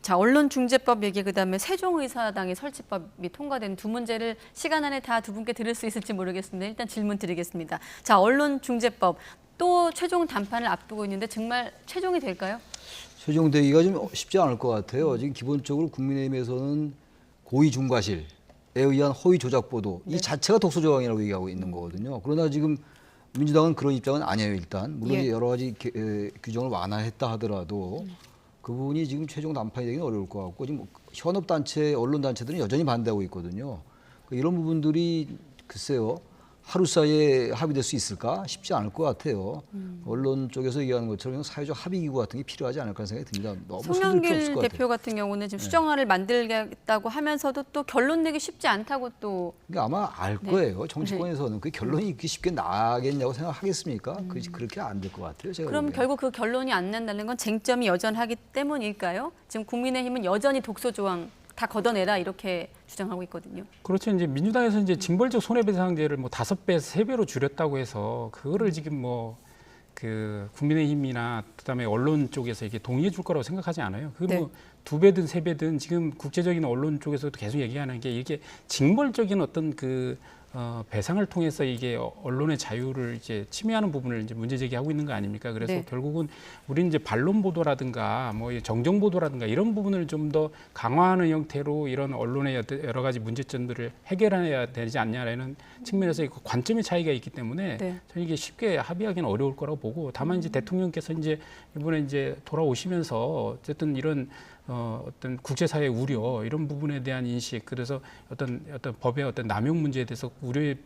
자, 언론중재법 얘기 그다음에 세종의사당의 설치법이 통과된 두 문제를 시간 안에 다 두 분께 드릴 수 있을지 모르겠습니다. 일단 질문 드리겠습니다. 자, 언론중재법 또 최종 단판을 앞두고 있는데 정말 최종이 될까요? 최종되기가 좀 쉽지 않을 것 같아요. 지금 기본적으로 국민의힘에서는 고의 중과실에 의한 허위 조작 보도 이 자체가 독소 조항이라고 얘기하고 있는 거거든요. 그러나 지금 민주당은 그런 입장은 아니에요. 일단 물론 여러 가지 규정을 완화했다 하더라도 그 부분이 지금 최종 단판이 되기는 어려울 것 같고 지금 현업 단체, 언론 단체들은 여전히 반대하고 있거든요. 이런 부분들이 글쎄요. 하루 사이에 합의될 수 있을까? 쉽지 않을 것 같아요. 언론 쪽에서 얘기하는 것처럼 사회적 합의기구 같은 게 필요하지 않을까 생각이 듭니다. 너무 송영길 대표 같은 경우는 지금 수정안을 만들겠다고 하면서도 또 결론 내기 쉽지 않다고 또. 그러니까 아마 알 거예요. 정치권에서는 그 결론이 이렇게 쉽게 나겠냐고 생각하겠습니까? 그렇게 안 될 것 같아요. 제가 그럼 보기엔. 결국 그 결론이 안 난다는 건 쟁점이 여전하기 때문일까요? 지금 국민의힘은 여전히 독소 조항 다 걷어내라 이렇게 주장하고 있거든요. 그렇죠. 이제 민주당에서 이제 징벌적 손해배상제를 뭐 5배, 3배로 줄였다고 해서 그거를 지금 뭐 그 국민의힘이나 그다음에 언론 쪽에서 이게 동의해 줄 거라고 생각하지 않아요. 그 뭐 2배든 3배든 지금 국제적인 언론 쪽에서도 계속 얘기하는 게 이게 징벌적인 어떤 그 배상을 통해서 이게 언론의 자유를 이제 침해하는 부분을 이제 문제 제기하고 있는 거 아닙니까? 그래서 결국은 우리는 이제 반론 보도라든가 뭐 정정 보도라든가 이런 부분을 좀 더 강화하는 형태로 이런 언론의 여러 가지 문제점들을 해결해야 되지 않냐라는 측면에서 관점의 차이가 있기 때문에 저는 이게 쉽게 합의하기는 어려울 거라고 보고 다만 이제 대통령께서 이제 이번에 이제 돌아오시면서 어쨌든 이런 어떤 국제사회의 우려 이런 부분에 대한 인식 그래서 어떤 법의 어떤 남용 문제에 대해서 우려의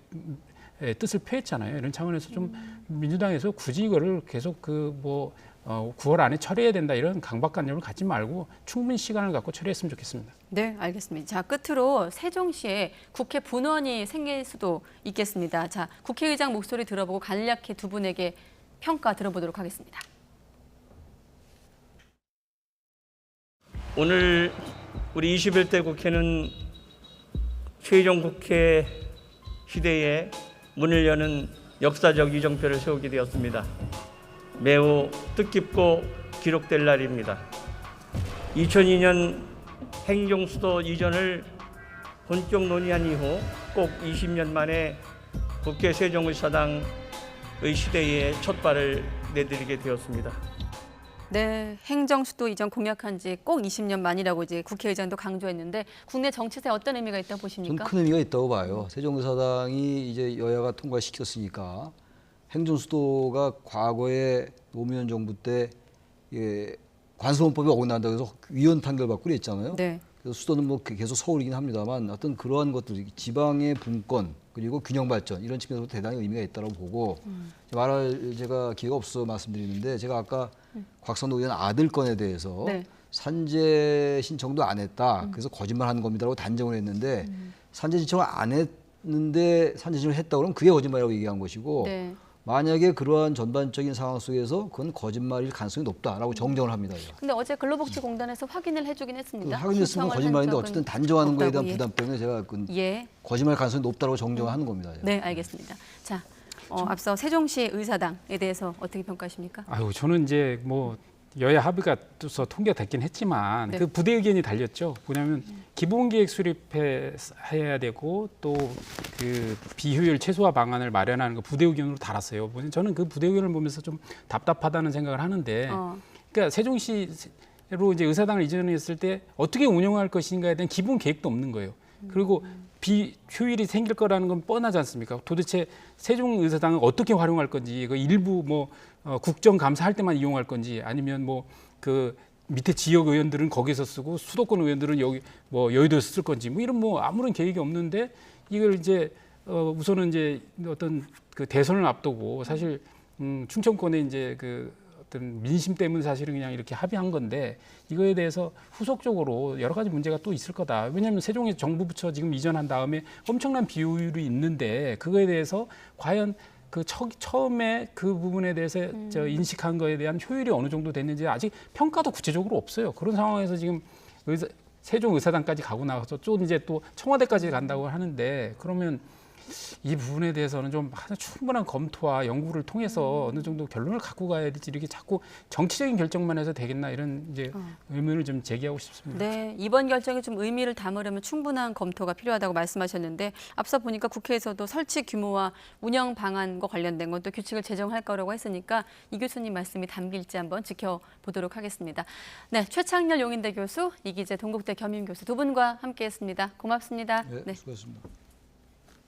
뜻을 표했잖아요. 이런 차원에서 좀 민주당에서 굳이 이거를 계속 9월 안에 처리해야 된다 이런 강박관념을 갖지 말고 충분히 시간을 갖고 처리했으면 좋겠습니다. 네, 알겠습니다. 자, 끝으로 세종시에 국회 분원이 생길 수도 있겠습니다. 자, 국회의장 목소리 들어보고 간략히 두 분에게 평가 들어보도록 하겠습니다. 오늘 우리 21대 국회는 최종 국회 시대에 문을 여는 역사적 이정표를 세우게 되었습니다. 매우 뜻깊고 기록될 날입니다. 2002년 행정수도 이전을 본격 논의한 이후 꼭 20년 만에 국회 세종의사당의 시대에 첫 발을 내디디게 되었습니다. 네, 행정수도 이전 공약한 지 꼭 20년 만이라고 이제 국회의장도 강조했는데 국내 정치사에 어떤 의미가 있다고 보십니까? 저는 큰 의미가 있다고 봐요. 세종의사당이 이제 여야가 통과시켰으니까 행정수도가 과거에 노무현 정부 때 관서원법이 어긋난다고 해서 위헌 판결받고 그랬잖아요. 네. 그래서 수도는 뭐 계속 서울이긴 합니다만 어떤 그러한 것들 지방의 분권 그리고 균형 발전 이런 측면에서 대단히 의미가 있다고 보고 말할 제가 기회가 없어 말씀드리는데 제가 아까 곽선도 의원 아들 건에 대해서 산재 신청도 안 했다. 그래서 거짓말하는 겁니다라고 단정을 했는데 산재 신청을 안 했는데 산재 신청을 했다 그러면 그게 거짓말이라고 얘기한 것이고 만약에 그러한 전반적인 상황 속에서 그건 거짓말일 가능성이 높다라고 정정을 합니다. 근데 어제 근로복지공단에서 확인을 해주긴 했습니다. 확인했으면 거짓말인데 어쨌든 단정하는 거에 대한 부담 때문에 제가 거짓말 가능성이 높다고 정정을 하는 겁니다. 네, 알겠습니다. 자, 앞서 세종시 의사당에 대해서 어떻게 평가하십니까? 아유, 저는 이제 뭐 여야 합의가 또 통과됐긴 했지만 그 부대 의견이 달렸죠. 뭐냐면 기본계획 수립해야 되고 또 그 비효율 최소화 방안을 마련하는 거 부대 의견으로 달았어요. 저는 그 부대 의견을 보면서 좀 답답하다는 생각을 하는데, 그러니까 세종시로 이제 의사당을 이전했을 때 어떻게 운영할 것인가에 대한 기본 계획도 없는 거예요. 그리고 비효율이 생길 거라는 건 뻔하지 않습니까? 도대체 세종의사당은 어떻게 활용할 건지, 그 일부 국정감사할 때만 이용할 건지, 아니면 그 밑에 지역 의원들은 거기서 쓰고 수도권 의원들은 여기 여의도에서 쓸 건지, 이런 아무런 계획이 없는데 이걸 이제 우선은 이제 어떤 그 대선을 앞두고 사실 충청권에 이제 그 어떤 민심 때문에 사실은 그냥 이렇게 합의한 건데 이거에 대해서 후속적으로 여러 가지 문제가 또 있을 거다. 왜냐하면 세종의 정부 부처 지금 이전한 다음에 엄청난 비효율이 있는데 그거에 대해서 과연 그 처음에 그 부분에 대해서 인식한 거에 대한 효율이 어느 정도 됐는지 아직 평가도 구체적으로 없어요. 그런 상황에서 지금 세종의사당까지 가고 나서 또 이제 또 청와대까지 간다고 하는데 그러면 이 부분에 대해서는 좀 충분한 검토와 연구를 통해서 어느 정도 결론을 갖고 가야 되지 이렇게 자꾸 정치적인 결정만 해서 되겠나 이런 이제 의문을 좀 제기하고 싶습니다. 네, 이번 결정에 좀 의미를 담으려면 충분한 검토가 필요하다고 말씀하셨는데 앞서 보니까 국회에서도 설치 규모와 운영 방안과 관련된 건 또 규칙을 제정할 거라고 했으니까 이 교수님 말씀이 담길지 한번 지켜보도록 하겠습니다. 네, 최창렬 용인대 교수, 이기재 동국대 겸임 교수 두 분과 함께했습니다. 고맙습니다. 네, 수고하셨습니다.